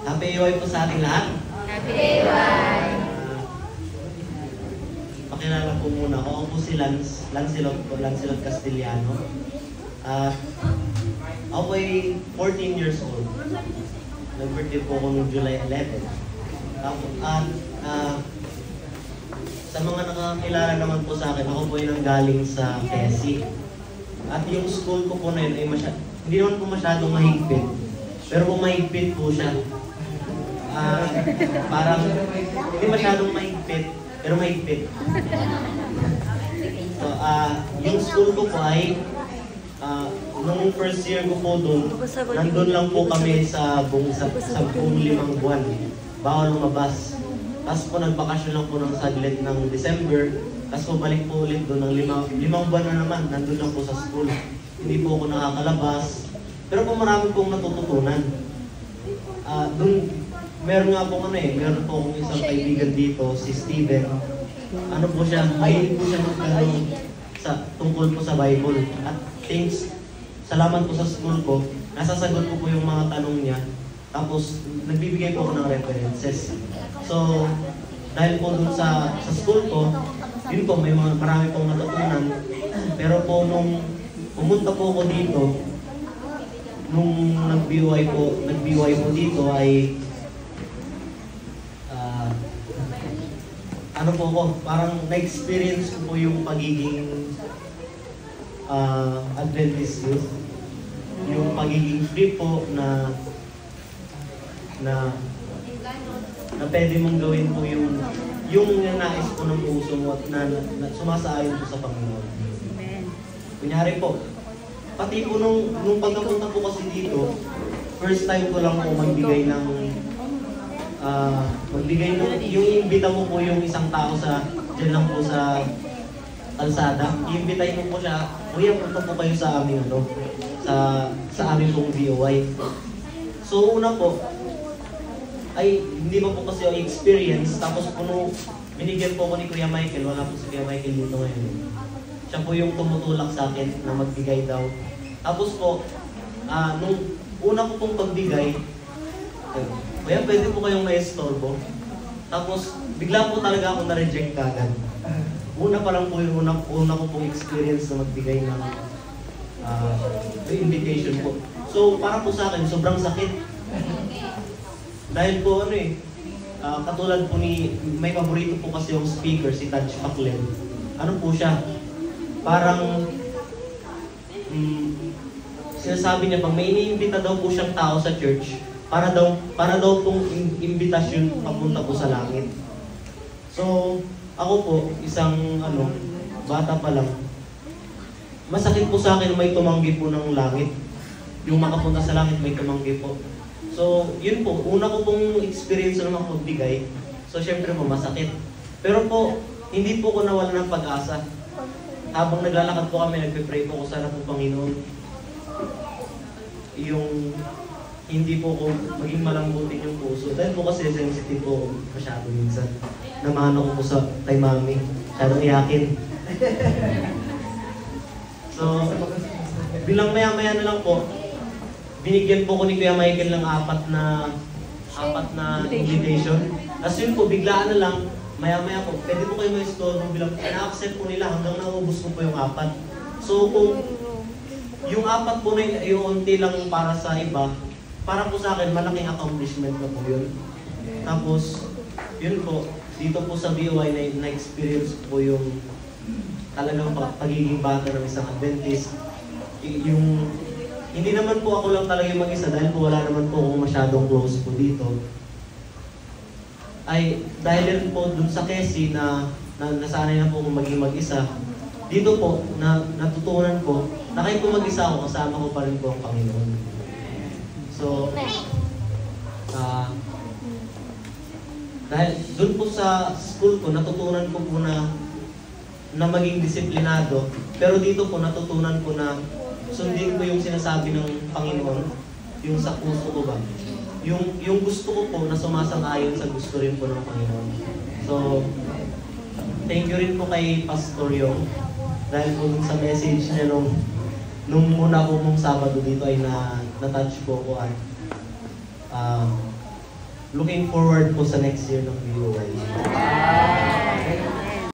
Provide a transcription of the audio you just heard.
Happy AY po sa ating lahat. Happy AY! Pakilala po muna ako. Ako po si Lancelot Castellano. Ako po ay 14 years old. Nag-birthday po ako noong July 11. Sa mga nakakilala naman po sa akin, ako po ay nanggaling sa Quezon. At yung school ko po na yun ay hindi naman po masyadong mahigpit. Pero kung mahigpit po siya, parang hindi masyadong mahigpit, pero mahigpit. So, yung school ko po ay, nung first year ko po doon, nandun lang po kami sa buong 5 buwan. Bawal lumabas. Tapos po nagbakasyon lang po ng saglit ng December. Tapos po balik po ulit doon ng 5 buwan na naman. Nandun lang po sa school. Hindi po ako nakakalabas. Pero po marami pong natututunan. Doon, meron nga po meron po akong isang kaibigan dito, si Steven. Ano po siya, mahilig po siya magtanong tungkol po sa Bible. At salamat po sa school ko, nasasagot ko po yung mga tanong niya. Tapos, nagbibigay po ako ng references. So, dahil po dun sa school ko, yun po, marami pong natutunan. Pero po, nung pumunta po ako dito, nung nag-BY po dito ay, ano po ako, parang na-experience ko po yung pagiging Adventist youth. Yung pagiging free po na pwede mong gawin po yung nais po ng puso mo at na sumasaayon po sa Panginoon. Kunyari po, pati po nung pagkapunta po kasi dito, first time ko lang po magbigay ng yung imbita mo po yung isang tao dyan lang po sa kalsada. I-imbitay mo po siya, kuya, punta po kayo sa aming sa aming pong BOY. So una po, ay hindi pa po kasi yung experience, tapos binigyan po ko ni Kuya Michael, wala po si Kuya Michael dito ngayon. Siya po yung tumutulak sa akin na magbigay daw. Tapos po, nung una ko pong pagbigay, Kuya, pwede po kayong maestorbo. Tapos, bigla po talaga ako na-reject agad. Una pa lang po yung una ko pong experience na magbigay ng invitation po. So, para po sa akin, sobrang sakit. Dahil po katulad po may paborito po kasi yung speaker, si Taj Paklen. Ano po siya? Parang, sinasabi niya, pag may iniimbita daw po siyang tao sa church, para daw pong imbitasyon papunta po sa langit. So, ako po, isang bata pa lang, masakit po sa akin may tumanggi po ng langit. Yung makapunta sa langit may tumanggi po. So, yun po, una ko pong experience na magbigay. So, syempre po, masakit. Pero po, hindi po ko nawala ng pag-asa. Habang naglalakad po kami, nagpe-pray po ko sana po Panginoon. Yung hindi po ko maging malambutin yung puso. Dahil po kasi sensitive po masyado minsan. Namano ko po kay Mami. Masyadong iyakin. So, bilang maya-maya na lang po, binigyan po ko ni Kuya Michael ng apat na invitation. Tapos yun po, biglaan na lang, maya-maya po, pwede po kayo ma-store bilang na-accept po nila hanggang naubos ko po yung apat. So kung yung apat po na yung unti lang para sa iba, para po sa akin, malaking accomplishment na po yun. Tapos, yun po, dito po sa BOY na-experience po yung talagang pagiging bata ng isang Adventist. Hindi naman po ako lang talaga yung mag-isa dahil po wala naman po akong masyadong close po dito. Ay, dahil rin po dun sa Quezon na nasanay na po akong maging mag-isa, dito po, natutunan ko na kahit po mag-isa ako, kasama ko pa rin po ang Panginoon. So, dahil dun po sa school ko, natutunan ko po na maging disiplinado. Pero dito po, natutunan ko na sundin ko yung sinasabi ng Panginoon, yung sa puso ko ba. Yung gusto ko po na sumasang-ayon sa gusto rin po ng Panginoon. So, thank you rin po kay Pastor Yong. Dahil po sa message niya nung muna po mong Sabado dito ay na-touch po ko at looking forward po sa next year ng BOY.